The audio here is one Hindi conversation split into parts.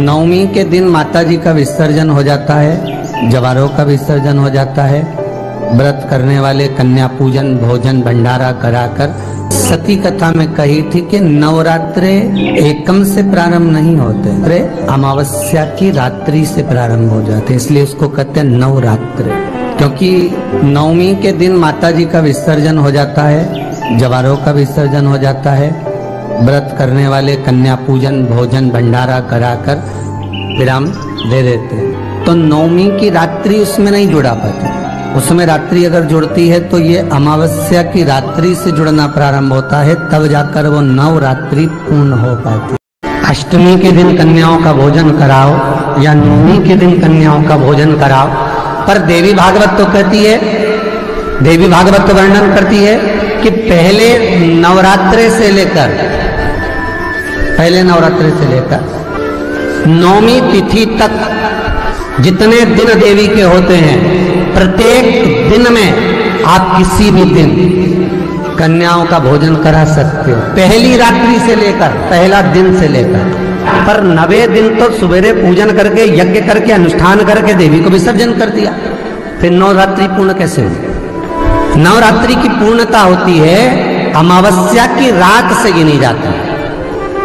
नवमी के दिन माता जी का विसर्जन हो जाता है, जवारों का विसर्जन हो जाता है। व्रत करने वाले कन्या पूजन भोजन भंडारा कराकर, सती कथा में कही थी कि नवरात्रे एकम से प्रारंभ नहीं होते, अमावस्या की रात्रि से प्रारंभ हो जाते, इसलिए उसको कहते हैं नवरात्रे। क्योंकि नवमी के दिन माता जी का विसर्जन हो जाता है, जवारों का विसर्जन हो जाता है। व्रत करने वाले कन्या पूजन भोजन भंडारा कराकर विराम दे देते हैं। तो नवमी की रात्रि उसमें नहीं जुड़ा पाती, उसमें रात्रि अगर जुड़ती है तो ये अमावस्या की रात्रि से जुड़ना प्रारंभ होता है, तब जाकर वो नवरात्रि पूर्ण हो पाती। अष्टमी के दिन कन्याओं का भोजन कराओ या नवमी के दिन कन्याओं का भोजन कराओ, पर देवी भागवत तो कहती है, देवी भागवत तो वर्णन करती है कि पहले नवरात्रे से लेकर नौमी तिथि तक जितने दिन देवी के होते हैं, प्रत्येक दिन में आप किसी भी दिन कन्याओं का भोजन करा सकते हो, पहली रात्रि से लेकर पहला दिन से लेकर। पर 9वें दिन तो सवेरे पूजन करके यज्ञ करके अनुष्ठान करके देवी को विसर्जन कर दिया, फिर नवरात्रि पूर्ण कैसे हुई? नवरात्रि की पूर्णता होती है अमावस्या की रात से गिनी जाती है।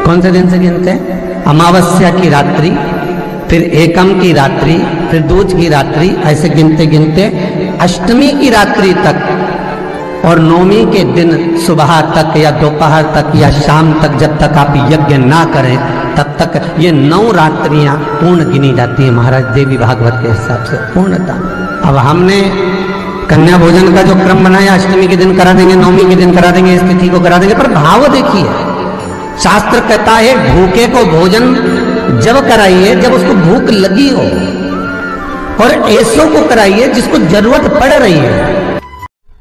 कौन से दिन से गिनते हैं? अमावस्या की रात्रि, फिर एकम की रात्रि, फिर दूज की रात्रि, ऐसे गिनते गिनते अष्टमी की रात्रि तक और नौमी के दिन सुबह तक या दोपहर तक या शाम तक, जब तक आप यज्ञ ना करें तब तक ये 9 रात्रियां पूर्ण गिनी जाती है महाराज देवी भागवत के हिसाब से पूर्णता। अब हमने कन्या भोजन का जो क्रम बनाया, अष्टमी के दिन करा देंगे, नौमी के दिन करा देंगे, इस तिथि को करा देंगे, पर भाव देखिए, शास्त्र कहता है भूखे को भोजन जब कराइए जब उसको भूख लगी हो, और ऐसों को कराइए जिसको जरूरत पड़ रही है।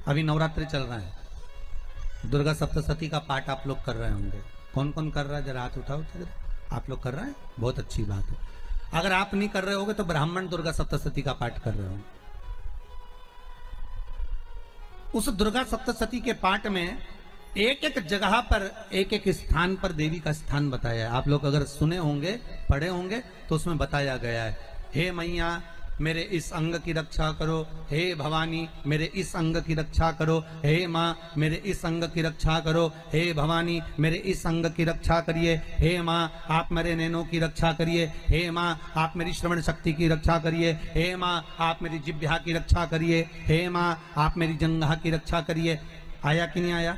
अभी नवरात्रि चल रहा है, दुर्गा सप्तशती का पाठ आप लोग कर रहे होंगे। कौन कौन कर रहा है? जरा हाथ उठाओ। आप लोग कर रहे हैं, बहुत अच्छी बात है। अगर आप नहीं कर रहे होगे तो ब्राह्मण दुर्गा सप्तशती का पाठ कर रहे होंगे। उस दुर्गा सप्तशती के पाठ में एक एक जगह पर एक एक स्थान पर देवी का स्थान बताया है। आप लोग अगर सुने होंगे पढ़े होंगे तो उसमें बताया गया है, हे मैया मेरे इस अंग की रक्षा करो, हे भवानी मेरे इस अंग की रक्षा करो, हे माँ मेरे इस अंग की रक्षा करो, हे भवानी मेरे इस अंग की रक्षा करिए, हे माँ आप मेरे नैनों की रक्षा करिए, हे माँ आप मेरी श्रवण शक्ति की रक्षा करिए, हे माँ आप मेरी जिह्वा की रक्षा करिए, हे माँ आप मेरी जंघा की रक्षा करिए। आया कि नहीं आया?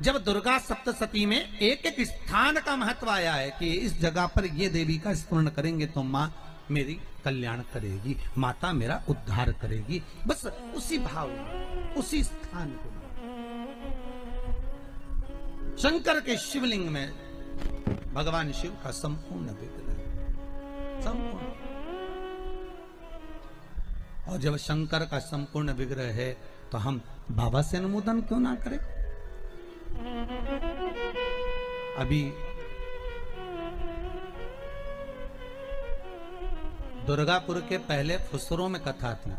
जब दुर्गा सप्तशती में एक एक स्थान का महत्व आया है कि इस जगह पर ये देवी का स्मरण करेंगे तो माँ मेरी कल्याण करेगी, माता मेरा उद्धार करेगी, बस उसी भाव उसी स्थान को। शंकर के शिवलिंग में भगवान शिव का संपूर्ण विग्रह, संपूर्ण। और जब शंकर का संपूर्ण विग्रह है तो हम बाबा से अनुमोदन क्यों ना करें? अभी दुर्गापुर के पहले फुसरो में कथा थी,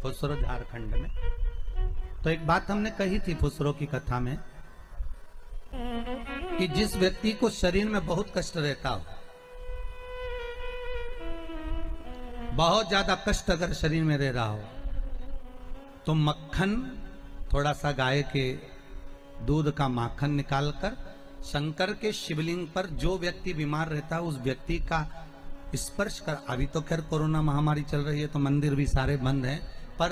फुसरो झारखंड में। तो एक बात हमने कही थी फुसरो की कथा में कि जिस व्यक्ति को शरीर में बहुत कष्ट रहता हो, बहुत ज्यादा कष्ट अगर शरीर में रह रहा हो, तो मक्खन थोड़ा सा गाय के दूध का माखन निकालकर शंकर के शिवलिंग पर जो व्यक्ति बीमार रहता है उस व्यक्ति का स्पर्श कर। अभी तो खैर कोरोना महामारी चल रही है तो मंदिर भी सारे बंद हैं, पर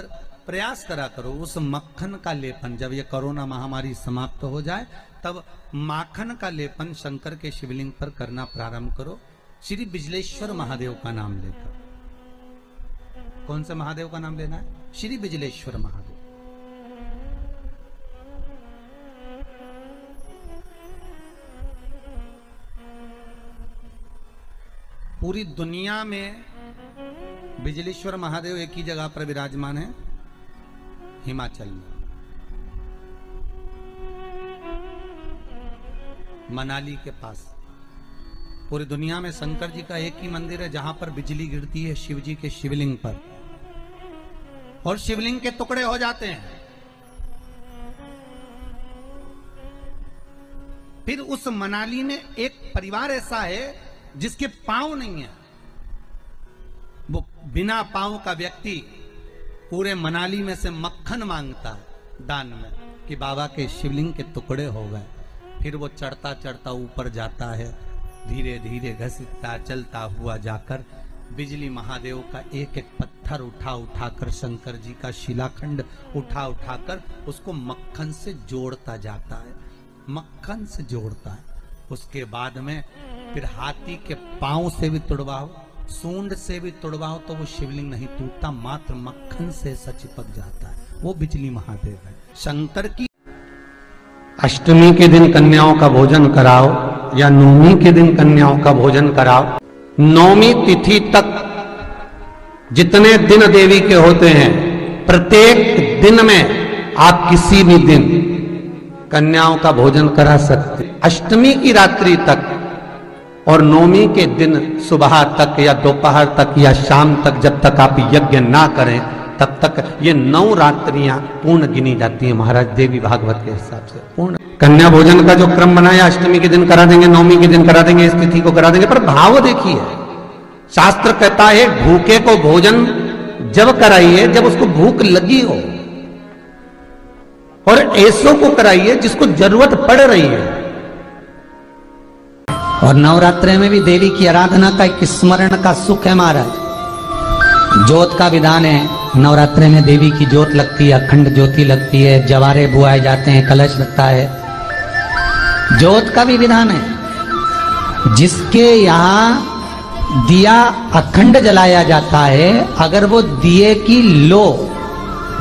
प्रयास करा करो उस मक्खन का लेपन, जब ये कोरोना महामारी समाप्त हो जाए तब माखन का लेपन शंकर के शिवलिंग पर करना प्रारंभ करो, श्री बिजलेश्वर महादेव का नाम लेकर। कौन से महादेव का नाम लेना है? श्री बिजलेश्वर महादेव। पूरी दुनिया में बिजलेश्वर महादेव एक ही जगह पर विराजमान है, हिमाचल में, मनाली के पास। पूरी दुनिया में शंकर जी का एक ही मंदिर है जहां पर बिजली गिरती है शिव जी के शिवलिंग पर और शिवलिंग के टुकड़े हो जाते हैं। फिर उस मनाली में एक परिवार ऐसा है जिसके पांव नहीं है, वो बिना पांव का व्यक्ति पूरे मनाली में से मक्खन मांगता है दान में कि बाबा के शिवलिंग के टुकड़े हो गए। फिर वो चढ़ता चढ़ता ऊपर जाता है, धीरे धीरे घसीटता चलता हुआ जाकर बिजली महादेव का एक एक पत्थर उठा उठाकर, शंकर जी का शिलाखंड उठा उठाकर उसको मक्खन से जोड़ता जाता है, मक्खन से जोड़ता है। उसके बाद में फिर हाथी के पांव से भी तुड़वाओ, सूंड से भी तुड़वाओ तो वो शिवलिंग नहीं टूटता, मात्र मक्खन से चिपक जाता है। वो बिजली महादेव है। शंकर की अष्टमी के दिन कन्याओं का भोजन कराओ या नवमी के दिन कन्याओं का भोजन कराओ। नौमी तिथि तक जितने दिन देवी के होते हैं, प्रत्येक दिन में आप किसी भी दिन कन्याओं का भोजन करा सकते। अष्टमी की रात्रि तक और नौमी के दिन सुबह तक या दोपहर तक या शाम तक, जब तक आप यज्ञ ना करें तब तक ये 9 रात्रियां पूर्ण गिनी जाती हैं महाराज देवी भागवत के हिसाब से। पूर्ण कन्या भोजन का जो क्रम बनाया, अष्टमी के दिन करा देंगे, नौमी के दिन करा देंगे, इस तिथि को करा देंगे, पर भाव देखिए। शास्त्र कहता है भूखे को भोजन जब कराइए जब उसको भूख लगी हो, और ऐसों को कराइए जिसको जरूरत पड़ रही है। और नवरात्रि में भी देवी की आराधना का एक स्मरण का सुख है महाराज। ज्योत का विधान है, नवरात्रि में देवी की ज्योत लगती है, अखंड ज्योति लगती है, जवारे बुआए जाते हैं, कलश लगता है। ज्योत का भी विधान है। जिसके यहाँ दिया अखंड जलाया जाता है, अगर वो दिए की लो,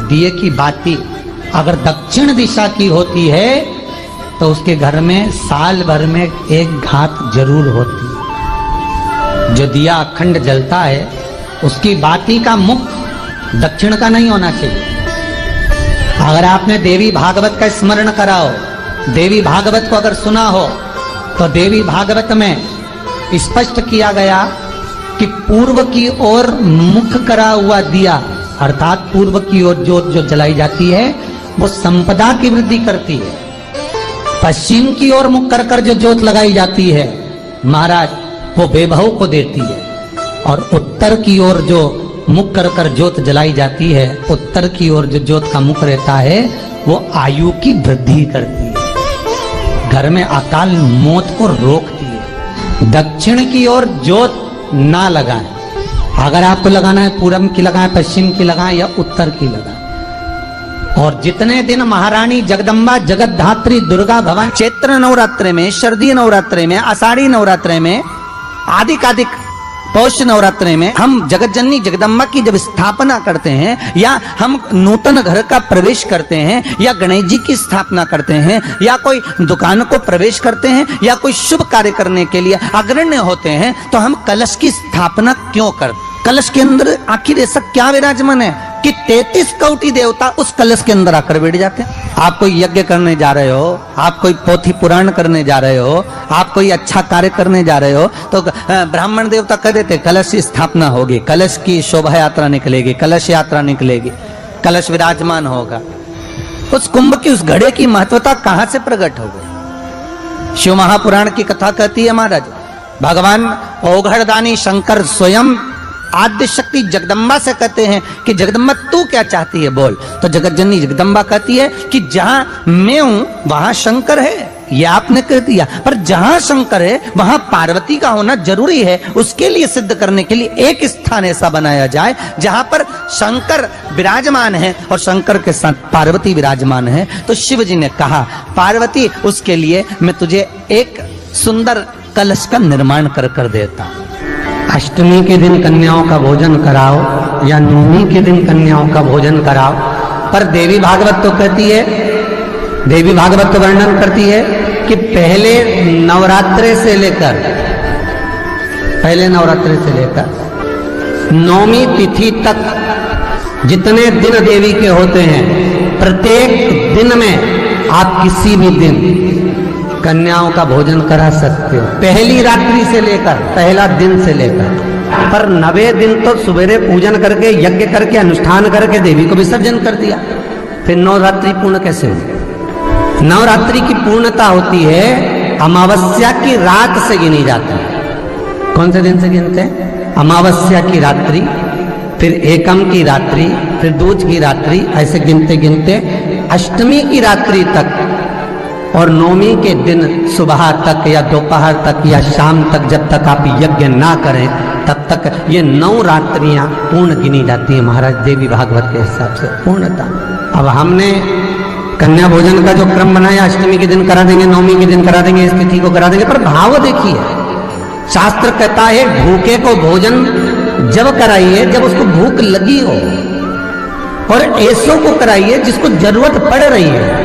दिए की बाती अगर दक्षिण दिशा की होती है तो उसके घर में साल भर में एक घात जरूर होती है। जो दिया अखंड जलता है उसकी बाती का मुख दक्षिण का नहीं होना चाहिए। अगर आपने देवी भागवत का स्मरण कराओ, देवी भागवत को अगर सुना हो, तो देवी भागवत में स्पष्ट किया गया कि पूर्व की ओर मुख करा हुआ दिया, अर्थात पूर्व की ओर ज्योत जो जलाई जाती है वो संपदा की वृद्धि करती है। पश्चिम की ओर मुख कर जो ज्योत लगाई जाती है महाराज वो वैभव को देती है। और उत्तर की ओर जो मुख कर ज्योत जलाई जाती है, उत्तर की ओर जो ज्योत का मुख रहता है वो आयु की वृद्धि करती है, घर में अकाल मौत को रोकती है। दक्षिण की ओर ज्योत ना लगाएं। अगर आपको लगाना है पूरब की लगाएं, पश्चिम की लगाएं या उत्तर की लगाएं। और जितने दिन महारानी जगदम्बा जगतधात्री दुर्गा भवन चैत्र नवरात्रि में, शरदीय नवरात्रि में, आषाढ़ी नवरात्रि में, आदिक पौष नवरात्रि में हम जगत जननी जगदम्बा की जब स्थापना करते हैं, या हम नूतन घर का प्रवेश करते हैं, या गणेश जी की स्थापना करते हैं, या कोई दुकान को प्रवेश करते हैं, या कोई शुभ कार्य करने के लिए अग्रण्य होते हैं, तो हम कलश की स्थापना क्यों करते? कलश के अंदर आखिर ऐसा क्या विराजमान है कि 33 कोटि देवता उस कलश के अंदर आकर बैठ जाते हैं। आप कोई यज्ञ करने जा रहे हो, आप कोई पोथी पुराण करने जा रहे हो, आप कोई अच्छा कार्य करने जा रहे हो, तो ब्राह्मण देवता कह देते कलश की स्थापना होगी, कलश की शोभा यात्रा निकलेगी, कलश यात्रा निकलेगी, कलश विराजमान होगा। उस कुंभ की उस घड़े की महत्वता कहां से प्रकट हो गई? शिव महापुराण की कथा कहती है महाराज, भगवान ओघड़दानी शंकर स्वयं आद्य शक्ति जगदम्बा से कहते हैं कि जगदम्बा तू क्या चाहती है बोल। तो जगत जननी जगदम्बा कहती है कि जहां मैं हूं वहां शंकर है, ये आपने कह दिया, पर जहां शंकर है वहां पार्वती का होना जरूरी है। उसके लिए सिद्ध करने के लिए एक स्थान ऐसा बनाया जाए जहां पर शंकर विराजमान है और शंकर के साथ पार्वती विराजमान है। तो शिव जी ने कहा पार्वती उसके लिए मैं तुझे एक सुंदर कलश का निर्माण कर देता हूं। अष्टमी के दिन कन्याओं का भोजन कराओ या नवमी के दिन कन्याओं का भोजन कराओ। पर देवी भागवत तो कहती है, देवी भागवत तो वर्णन करती है कि पहले नवरात्रि से लेकर नौमी तिथि तक जितने दिन देवी के होते हैं, प्रत्येक दिन में आप किसी भी दिन कन्याओं का भोजन करा सकते हो। पहली रात्रि से लेकर, पहला दिन से लेकर। पर 9वें दिन तो सवेरे पूजन करके, यज्ञ करके, अनुष्ठान करके देवी को विसर्जन कर दिया। फिर नवरात्रि पूर्ण कैसे हुई? नवरात्रि की पूर्णता होती है अमावस्या की रात से गिनी जाती है। कौन से दिन से गिनते हैं? अमावस्या की रात्रि, फिर एकम की रात्रि, फिर दूज की रात्रि, ऐसे गिनते गिनते अष्टमी की रात्रि तक और नवमी के दिन सुबह तक या दोपहर तक या शाम तक, जब तक आप यज्ञ ना करें तब तक ये 9 रात्रियां पूर्ण गिनी जाती हैं महाराज देवी भागवत के हिसाब से पूर्णता। अब हमने कन्या भोजन का जो क्रम बनाया, अष्टमी के दिन करा देंगे, नवमी के दिन करा देंगे, इस तिथि को करा देंगे, पर भाव देखिए, शास्त्र कहता है भूखे को भोजन जब कराइए जब उसको भूख लगी हो, और ऐसों को कराइए जिसको जरूरत पड़ रही है।